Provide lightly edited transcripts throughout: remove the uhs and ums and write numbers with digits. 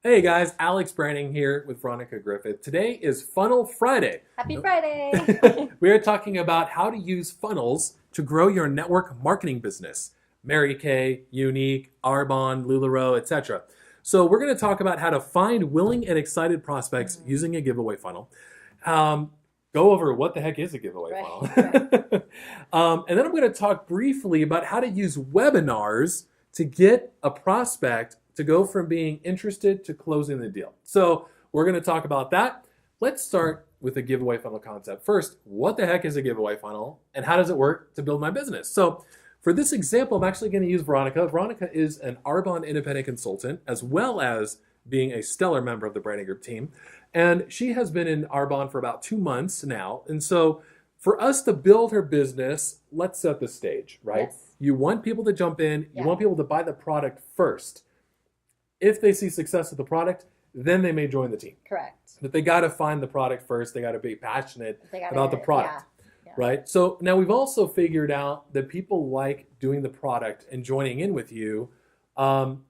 Hey guys, Alex Branning here with Veronica Griffith. Today is Funnel Friday. Happy Friday! We are talking about how to use funnels to grow your network marketing business. Mary Kay, Unique, Arbonne, LuLaRoe, etc. So we're going to talk about how to find willing and excited prospects Mhm. using a giveaway funnel. Um, Go over what the heck is a giveaway Right, right. funnel. And then I'm going to talk briefly about how to use webinars to get a prospect to go from being interested to closing the deal. So we're going to talk about that. Let's start with the giveaway funnel concept. First, what the heck is a giveaway funnel and how does it work to build my business? So for this example, I'm actually going to use Veronica. Veronica is an Arbonne independent consultant as well as being a stellar member of the Branding Group team. And she has been in Arbonne for about 2 months now. And so for us to build her business, let's set the stage, right? Yes. You want people to jump in, you Yeah. want people to buy the product first. If they see success with the product, then they may join the team. Correct. But they got to find the product first. They got to be passionate They gotta, about the product, yeah. right? So now we've also figured out that people like doing the product and joining in with you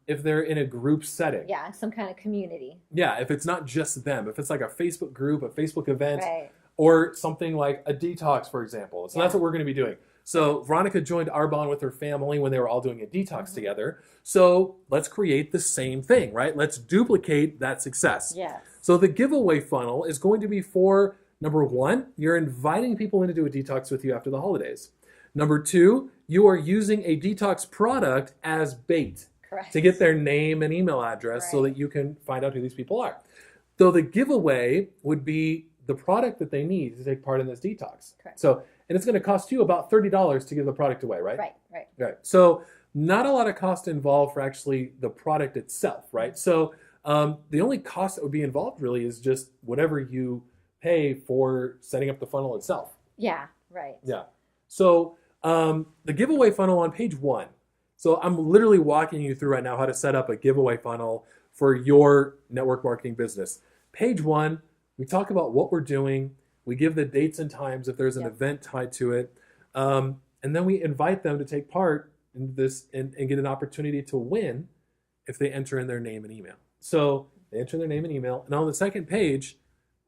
if they're in a group setting. Yeah, some kind of community. Yeah, if it's not just them, if it's like a Facebook group, a Facebook event, Right. or something like a detox, for example. So that's Yeah. what we're going to be doing. So Veronica joined Arbonne with her family when they were all doing a detox Mhm. together. So let's create the same thing, right? Let's duplicate that success. Yes. So the giveaway funnel is going to be for number one, you're inviting people in to do a detox with you after the holidays. Number two, you are using a detox product as bait Correct. to get their name and email address so Right. that you can find out who these people are. So the giveaway would be the product that they need to take part in this detox. Correct. So, and it's going to cost you about $30 to give the product away, right? Right, right. Right. So not a lot of cost involved for actually the product itself, right? So the only cost that would be involved really is just whatever you pay for setting up the funnel itself. Yeah, right. Yeah. So the giveaway funnel on page one. So I'm literally walking you through right now how to set up a giveaway funnel for your network marketing business. Page one, we talk about what we're doing. We give the dates and times if there's an Yep. event tied to it. And then we invite them to take part in this and get an opportunity to win if they enter in their name and email. So they enter their name and email. And on the second page,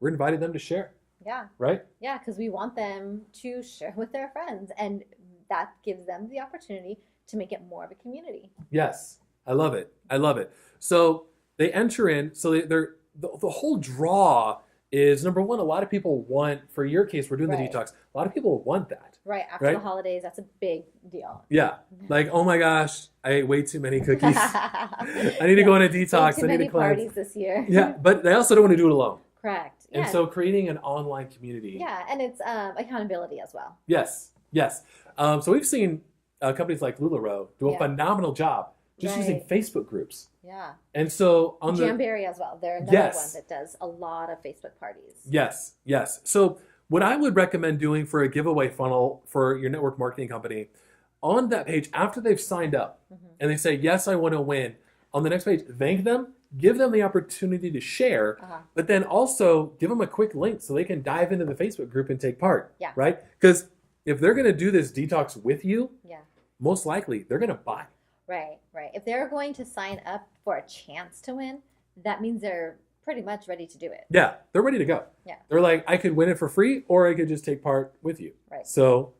we're inviting them to share, Yeah, right? yeah, because we want them to share with their friends, and that gives them the opportunity to make it more of a community. Yes, I love it. I love it. So they enter in. So they're the whole draw is number one. A lot of people want. For your case, we're doing Right. the detox. A lot of people want that. Right, after Right? the holidays, that's a big deal. Yeah. Like, oh my gosh, I ate way too many cookies. I need to go on a detox. Too I need many to cleanse. parties this year. Yeah, but they also don't want to do it alone. Correct. And Yeah. so creating an online community. Yeah, and it's accountability as well. Yes. Yes. So we've seen companies like LuLaRoe do a Yeah. phenomenal job just using Right. Facebook groups. Yeah. And so on the Jamberry as well. They're another Yes. one that does a lot of Facebook parties. Yes, yes. So what I would recommend doing for a giveaway funnel for your network marketing company, on that page after they've signed up Mhm. and they say, yes, I want to win, on the next page, thank them, give them the opportunity to share, Uh-huh. but then also give them a quick link so they can dive into the Facebook group and take part. Yeah. Right? Because if they're going to do this detox with you, Yeah. most likely they're going to buy. Right, right. If they're going to sign up for a chance to win, that means they're pretty much ready to do it. Yeah, they're ready to go. Yeah. They're like, I could win it for free or I could just take part with you. Right. So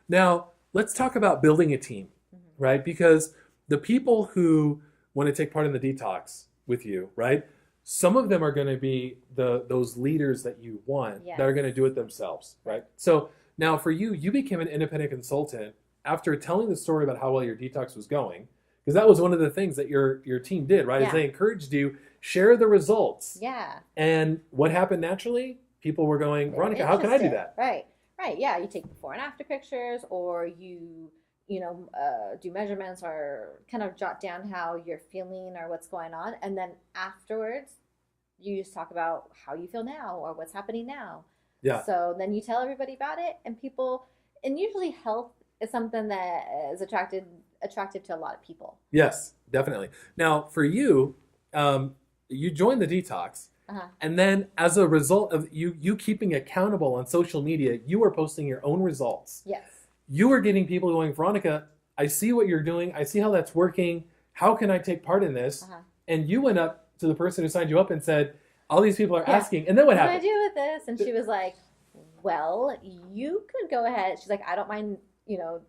now let's talk about building a team, Mhm. right? Because the people who want to take part in the detox with you, right? Some of them are going to be those leaders that you want Yes. that are going to do it themselves, right? So now for you, you became an independent consultant after telling the story about how well your detox was going, because that was one of the things that your team did, right? Is Yeah. they encouraged you share the results. Yeah. And what happened naturally? People were going, They're Veronica, how can I do interested. that? Right, right. Yeah, you take before and after pictures, or do measurements, or kind of jot down how you're feeling or what's going on, and then afterwards, you just talk about how you feel now or what's happening now. Yeah. So then you tell everybody about it, and usually health is something that is attractive to a lot of people. Yes, definitely. Now, for you, you joined the detox, Uh-huh. and then as a result of you keeping accountable on social media, you are posting your own results. Yes. You are getting people going, Veronica, I see what you're doing. I see how that's working. How can I take part in this? Uh-huh. And you end up to the person who signed you up and said, all these people are Yeah. asking, and then what What do I happened? do with this? And she was like, well, you could go ahead. She's like, I don't mind,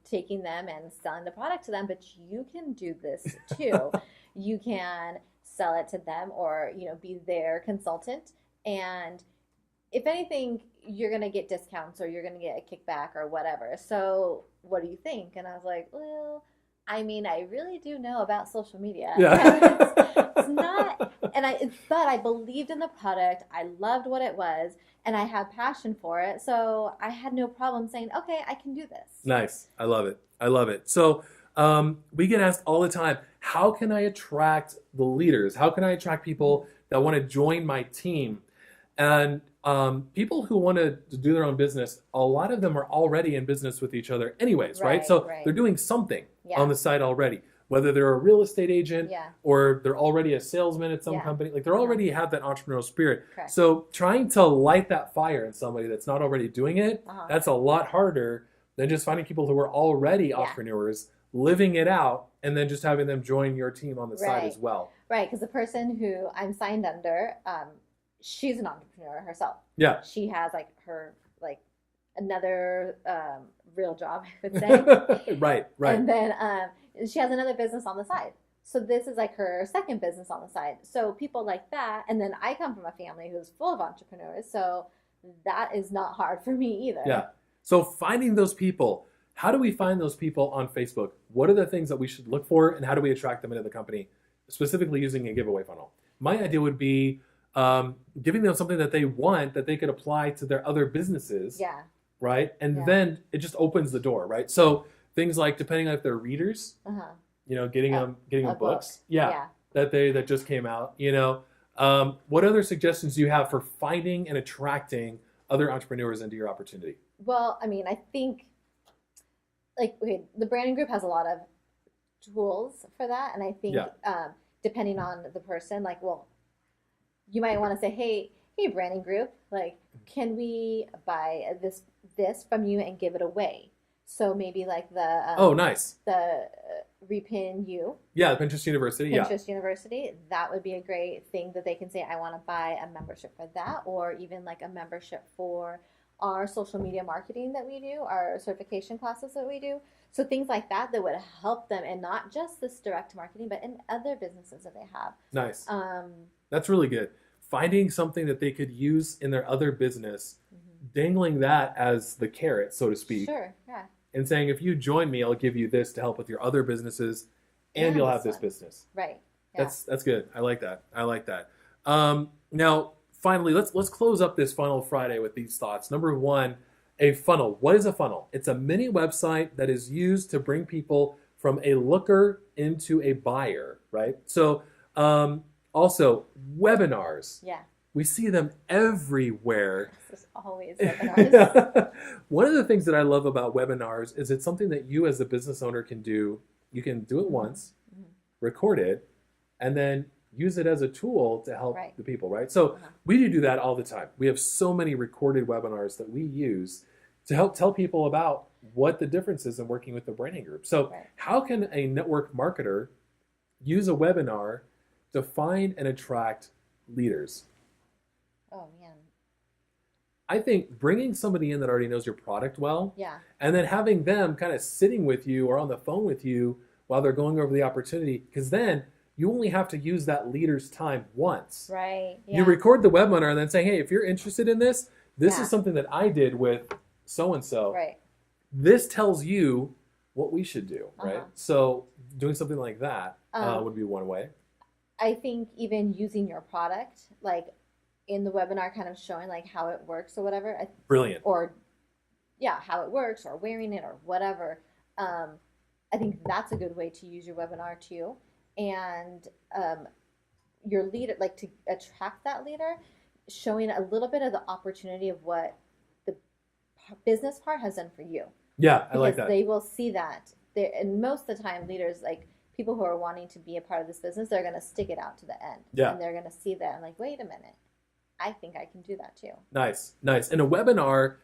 taking them and selling the product to them, but you can do this too. You can sell it to them or, be their consultant. And if anything, you're going to get discounts or you're going to get a kickback or whatever. So what do you think? And I was like, well, I mean, I really do know about social media. Yeah. It's not, but I believed in the product. I loved what it was, and I had passion for it. So I had no problem saying, okay, I can do this. Nice. I love it. I love it. So we get asked all the time, how can I attract the leaders? How can I attract people that want to join my team? And people who want to do their own business, a lot of them are already in business with each other anyways, right? So Right. they're doing something Yeah. on the side already, whether they're a real estate agent Yeah. or they're already a salesman at some Yeah. company. Like they're already have that entrepreneurial spirit. Correct. So trying to light that fire in somebody that's not already doing it, Uh-huh. that's a lot harder than just finding people who are already Yeah. entrepreneurs, living it out, and then just having them join your team on the side Right. as well. Right, because the person who I'm signed under, she's an entrepreneur herself. Yeah. She has her another real job, I would say. Right. And then she has another business on the side. So this is her second business on the side. So people like that. And then I come from a family who's full of entrepreneurs. So that is not hard for me either. Yeah. So finding those people, how do we find those people on Facebook? What are the things that we should look for, and how do we attract them into the company, specifically using a giveaway funnel? My idea would be giving them something that they want that they could apply to their other businesses. Yeah. Right. And Yeah. then it just opens the door. Right. So things like, depending on if they're readers, Uh-huh. getting them A books. book. Yeah. That just came out. What other suggestions do you have for finding and attracting other entrepreneurs into your opportunity? Well, I mean, I think the branding group has a lot of tools for that. And I think Yeah. depending on the person, you might want to say, hey, branding group, can we buy this from you and give it away? So maybe Oh, nice. the Repin You, Yeah, the Pinterest University. Yeah. Pinterest University, that would be a great thing that they can say, I want to buy a membership for that, or even a membership for our social media marketing that we do, our certification classes that we do. So things like that would help them, and not just this direct marketing, but in other businesses that they have. Nice. That's really good. Finding something that they could use in their other business, dangling that as the carrot, so to speak, Sure, yeah. and saying, if you join me, I'll give you this to help with your other businesses, and Yeah, you'll have this this one. business. Right. Yeah. That's good. I like that. Now, finally, let's close up this Funnel Friday with these thoughts. Number one, a funnel. What is a funnel? It's a mini website that is used to bring people from a looker into a buyer, right? So, also webinars. Yeah. We see them everywhere. There's always webinars. One of the things that I love about webinars is it's something that you as a business owner can do. You can do it once, record it, and then use it as a tool to help Right. the people, right? So we do that all the time. We have so many recorded webinars that we use to help tell people about what the difference is in working with the branding group. So Right. how can a network marketer use a webinar to find and attract leaders? Oh man. I think bringing somebody in that already knows your product well, Yeah. and then having them kind of sitting with you or on the phone with you while they're going over the opportunity, because then you only have to use that leader's time once. Right. Yeah. You record the webinar and then say, hey, if you're interested in this, this Yeah. is something that I did with so-and-so. Right. This tells you what we should do, right? Uh-huh. So doing something like that Um, would be one way. I think even using your product, in the webinar, kind of showing how it works or whatever, Brilliant. or how it works, or wearing it or whatever. I think that's a good way to use your webinar too. And your leader, to attract that leader, showing a little bit of the opportunity of what the business part has done for you. Yeah, I like Because that. they will see that. And most of the time, leaders, people who are wanting to be a part of this business, they're going to stick it out to the end. Yeah. And they're going to see that and wait a minute, I think I can do that too. Nice. And a webinar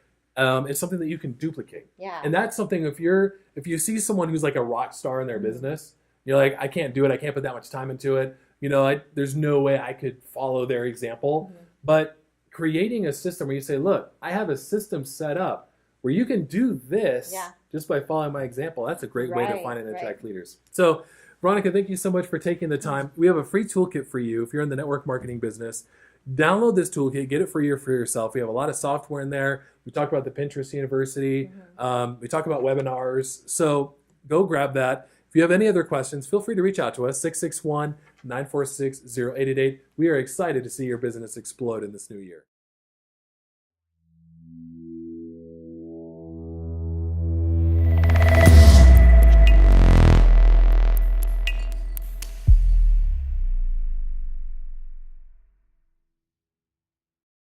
is something that you can duplicate. Yeah. And that's something if you see someone who's like a rock star in their Mhm. business, you're like, I can't do it. I can't put that much time into it. There's no way I could follow their example. Mhm. But creating a system where you say, look, I have a system set up where you can do this Yeah. just by following my example. That's a great way to Right, find and right. attract leaders. So, Veronica, thank you so much for taking the time. We have a free toolkit for you if you're in the network marketing business. Download this toolkit, get it for you or for yourself. We have a lot of software in there. We talk about the Pinterest University. We talk about webinars. So go grab that. If you have any other questions, feel free to reach out to us, 661-946-0888. We are excited to see your business explode in this new year.